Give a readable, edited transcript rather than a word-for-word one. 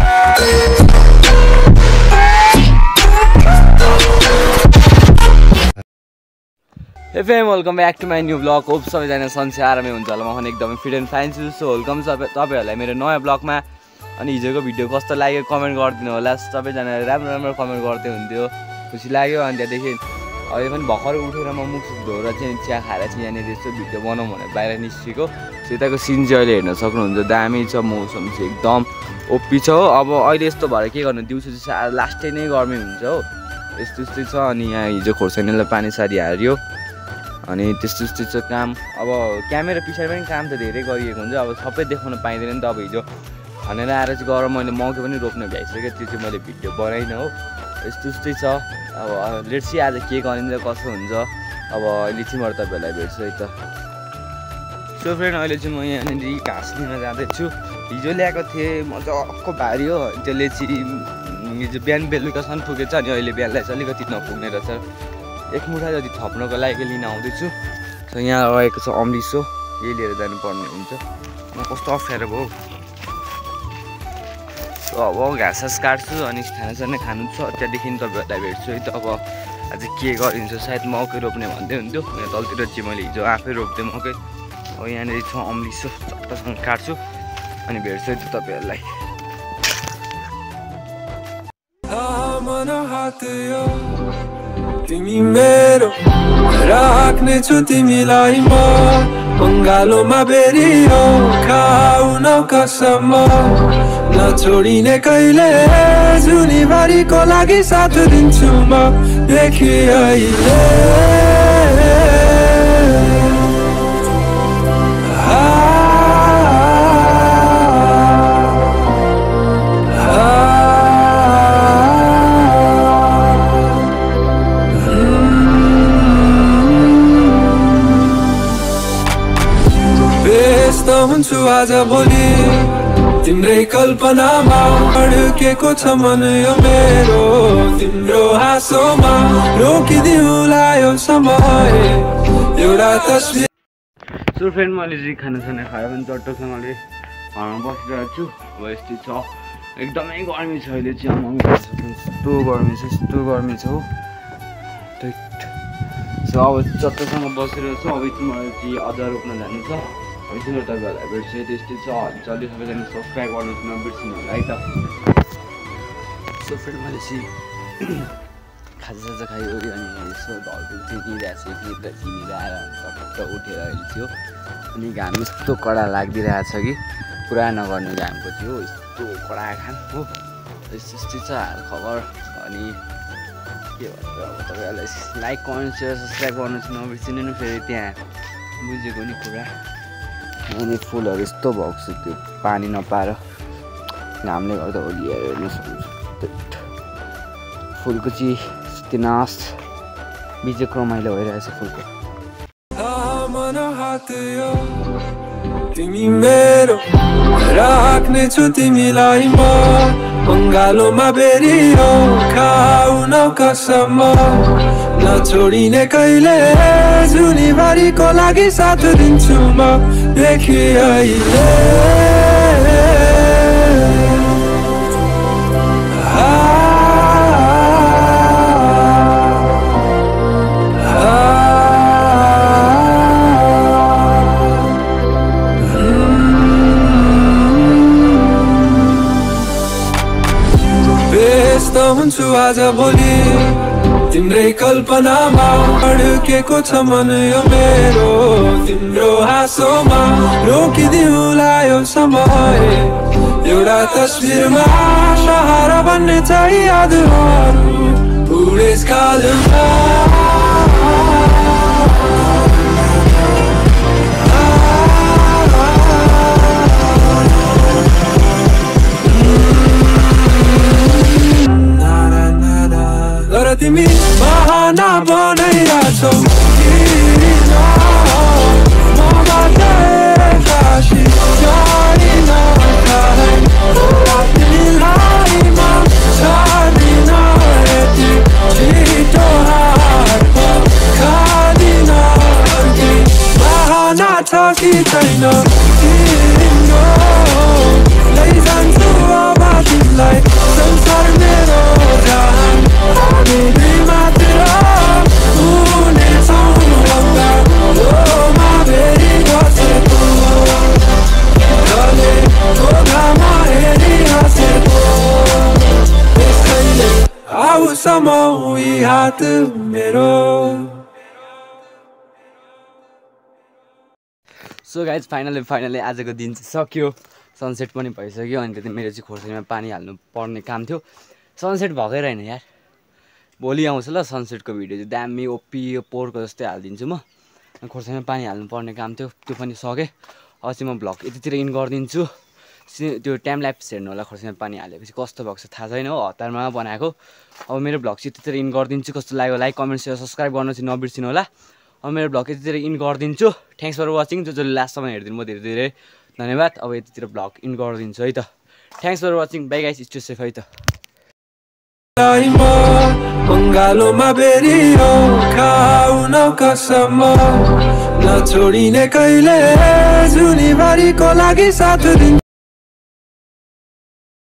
Hey fam, welcome back to my new vlog. Hope सबैजना सन्चै आरामै हुन्छ होला। म एकदमै फिट एन्ड फाइन छु। सो वेलकम तपाईहरुलाई मेरो नयाँ ब्लगमा। अनि हिजोको भिडियो कस्तो लाग्यो कमेन्ट गरिदिनु होला। सबैजनाले राम्रो गर्दै हुन्थ्यो, खुसी लाग्यो। अनि त्यहाँदेखि अहिले पनि भर्खर उठेर म मुख धोएर चाहिँ चिया खाएर चाहिँ यहाँनिर यस्तो भिडियो बनाउँ भनेर बाहिर निस्केको। यताको सिन चाहिँ अहिले हेर्न सक्नुहुन्छ, दामी छ, मौसम चाहिँ एकदम ओपी छ हो। अब अहिले यस्तो भएर के गर्नु, दिउँसो चाहिँ लास्टै नै गर्मी हुन्छ हो, यस्तै छ। अनि यहाँ हिजो खोर्सानीलाई पानी सारी हाल्यो, अनि त्यस्तो छ काम। अब क्यामेरा पछाडि पनि काम त धेरै गरिएको हुन्छ, अब सबै देखाउन पाइँदैन नि त। अब हिजो खनेर आएर चाहिँ गएर मैले मकै पनि रोप्न भ्याइसकेँ, त्यो चाहिँ मैले भिडियो बनाइनँ हो। यस्तै छ। अब लेट्स सी आज के गरिन्छ कसो हुन्छ। अब अहिले चाहिँ म तपाईँहरूलाई भेट्छु है त। सो फ्रेन्ड, अहिले चाहिँ म यहाँनिर घाँस लिन जाँदैछु। हिजो ल्याएको थिएँ मजाको भारी हो, त्यसले चाहिँ हिजो बिहान बेलुकासम्म पुगेछ। अनि अहिले बिहानलाई चाहिँ अलिकति नपुग्ने रहेछ, एक मुठा जति थप्नको लागि लिन आउँदैछु। सो यहाँ रहेको छ अमृत हो, यही लिएर जानुपर्ने हुन्छ। कस्तो अप्ठ्यारो भयो। सो अब घाँस काट्छु अनि खानासाना खानु छ, त्यहाँदेखि तपाईँहरूलाई भेट्छु है त। अब आज के गरिन्छ, सायद मकै रोप्ने भन्दै हुन्थ्यो। यहाँ तलतिर चाहिँ मैले हिजो आफै रोप्थेँ मकै। अब यहाँनिर छ अमृत हो, चट्टसँग काट्छु अनि भेट्छु है त तपाईँहरूलाई। तिमी मेरो राख्ने छु तिमीलाई म बङ्गालोमा बेरियो खाउन कसम नछोडिने कहिले जुनीबारीको लागि साथ दिन्छु म देखि अहिले। हुन्छु आज भोलि तिम्रै कल्पनामा अड्केको छ मन यो मेरो, तिम्रो हाँसोमा रोकिदिउँला यो समय एउटा तस्बिर। सो फ्रेन्ड, मैले चाहिँ खानासाना खाएर पनि चट्टसँगले घरमा बसिरहेको छु। अब यस्तै छ, एकदमै गर्मी छ अहिले चाहिँ। यस्तो गर्मी छ हो। सो अब चट्टसँग बसिरहेको छु। अब चाहिँ मलाई चाहिँ अदुवा रोप्न जानु छ। यसो तपाईँहरूलाई भेट्छु, त्यस्तै छ। जल्दी सबैजना सब्सक्राइब गर्नु नबिर्सिनु होला है त। सो फ्रेन्ड, मैले चाहिँ खाजासाजा खाइवरि अनि यसो ढलपुल चाहिँ दिइरहेको छु कि चिनेर आएर टक्क उठेर अहिले थियो। अनि घाम यस्तो कडा लागिदिरहेको छ कि पुरा नगर्ने घामको थियो, यस्तो कडा घाम हो। यस्तै छ हाल खबर। अनि के भन्छ, अब तपाईँहरूलाई लाइक कमेन्ट सेयर सब्सक्राइब गर्नु चाहिँ नबिर्सिनु नि। फेरि त्यहाँ बुझेको नि कुरा। अनि फुलहरू यस्तो भएको छ, त्यो पानी नपाएर घामले गर्दा ओलिएर हेर्नु सक्नुहुन्छ। फुलको चाहिँ नाश बिजक रमाइलो भइरहेछ फुलको। तिमी मेरो राख्ने छु तिमीलाई म बङ्गालोमा बेरियो खाउन कसम नछोडिने कहिले जुनीबारीको लागि साथ दिन्छु म देखि अहिले। हुन्छु आज भोलि तिम्रै कल्पनामा अड्केको छ मन यो मेरो, तिम्रो हाँसोमा रोकिदिउँला यो समय एउटा तस्बिरमा सहारा बन्ने चाहिँ यादहरू बुढेसकालमा। तिमी बहाना बनाइरहेछौ मबाट काशी जाइन तिमीलाई म छाडिन यति छिटो हात खादिन कि बहाना छ कि छैन तिम्रो लैजान्छु अब तिमीलाई। कसम हुई हात मेरो। सो गाइज फाइनली आजको दिन चाहिँ सक्यो, सनसेट पनि भइसक्यो। अनि त्यति मेरो चाहिँ खोर्सानीमा पानी हाल्नु पर्ने काम थियो। सनसेट भएकै रहेन यार, भोलि आउँछ ल सनसेटको भिडियो चाहिँ दामी ओपी पोरको जस्तै हालिदिन्छु म। खोर्सानीमा पानी हाल्नु पर्ने काम थियो, त्यो पनि सकेँ। अब चाहिँ म भ्लग यतितिर इन गरिदिन्छु। त्यो टाइम ल्याप्स हेर्नु होला, खोर्सानीमा पानी हालेपछि कस्तो भएको छ थाहा छैन हो, हतारमा बनाएको। अब मेरो भ्लग चाहिँ यतितिर इन गरिदिन्छु। कस्तो लाग्यो लाइक कमेन्ट सेयर सब्सक्राइब गर्नु चाहिँ नबिर्सिनु होला। अब मेरो भ्लग यतितिर इन गरिदिन्छु। Thanks for watching. जसले लास्टसम्म हेरिदिनु म धेरै धेरै धन्यवाद। अब यतितिर भ्लग इन गरिदिन्छु है त। Thanks for watching, bye guys, stay safe है त। बङ्गालोमा बेरियो खाउन कसम नछोडिने कहिले जुनीबारीको लागि साथ दिन।